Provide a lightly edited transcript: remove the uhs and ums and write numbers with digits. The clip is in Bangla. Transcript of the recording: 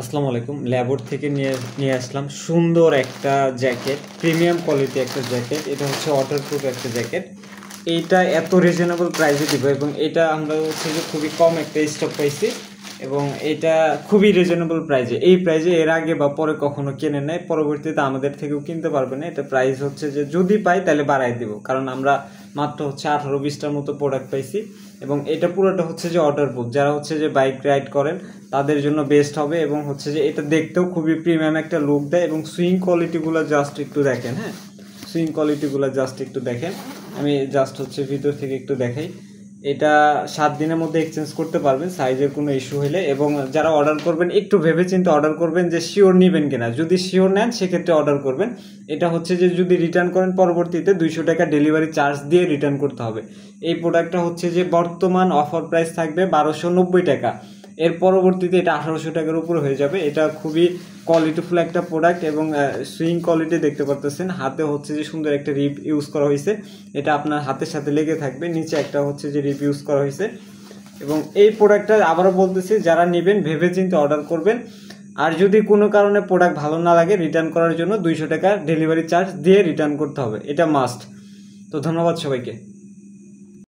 আসসালামু আলাইকুম। ল্যাবোর থেকে নিয়ে আসলাম সুন্দর একটা জ্যাকেট, প্রিমিয়াম কোয়ালিটি একটা জ্যাকেট। এটা হচ্ছে ওয়াটারপ্রুফ একটা জ্যাকেট। এইটা এত রিজনেবল প্রাইসে দিব এবং এটা আমরা হচ্ছে যে খুবই কম একটা স্টক পাইছি এবং এটা খুবই রিজনেবল প্রাইসে। এই প্রাইসে এর আগে বা পরে কখনো কেনে নেয়, পরবর্তীতে আমাদের থেকেও কিনতে পারবে না। এটা প্রাইস হচ্ছে যে যদি পাই তাহলে বাড়াই দিব, কারণ আমরা মাত্র হচ্ছে 18-20টার মতো প্রোডাক্ট পাইছি এবং এটা পুরোটা হচ্ছে যে ওয়াটারপ্রুফ। যারা হচ্ছে যে বাইক রাইড করেন তাদের জন্য বেস্ট হবে এবং হচ্ছে যে এটা দেখতেও খুবই প্রিমিয়াম একটা লুক দেয় এবং সুইং কোয়ালিটিগুলো জাস্ট একটু দেখেন। হ্যাঁ, সুইং কোয়ালিটিগুলো জাস্ট একটু দেখেন। আমি জাস্ট হচ্ছে ভিতর থেকে একটু দেখাই। এটা 7 দিনের মধ্যে এক্সচেঞ্জ করতে পারবেন সাইজের কোনো ইস্যু হলে। এবং যারা অর্ডার করবেন একটু ভেবেচিন্তে অর্ডার করবেন যে শিওর নেবেন কিনা। যদি শিওর নেন সেক্ষেত্রে অর্ডার করবেন। এটা হচ্ছে যে যদি রিটার্ন করেন পরবর্তীতে 200 টাকা ডেলিভারি চার্জ দিয়ে রিটার্ন করতে হবে। এই প্রোডাক্টটা হচ্ছে যে বর্তমান অফার প্রাইস থাকবে 1290 টাকা। এর পরবর্তীতে এটা 1800 টাকার উপরে হয়ে যাবে। এটা খুবই কোয়ালিটিফুল একটা প্রোডাক্ট এবং সুইং কোয়ালিটি দেখতে পারতেছেন। হাতে হচ্ছে যে সুন্দর একটা রিপ ইউজ করা হয়েছে, এটা আপনার হাতের সাথে লেগে থাকবে। নিচে একটা হচ্ছে যে রিপ ইউজ করা হয়েছে এবং এই প্রোডাক্টটা আবারও বলতেছি, যারা নেবেন ভেবেচিন্তে অর্ডার করবেন। আর যদি কোনো কারণে প্রোডাক্ট ভালো না লাগে রিটার্ন করার জন্য 200 টাকা ডেলিভারি চার্জ দিয়ে রিটার্ন করতে হবে, এটা মাস্ট। তো ধন্যবাদ সবাইকে।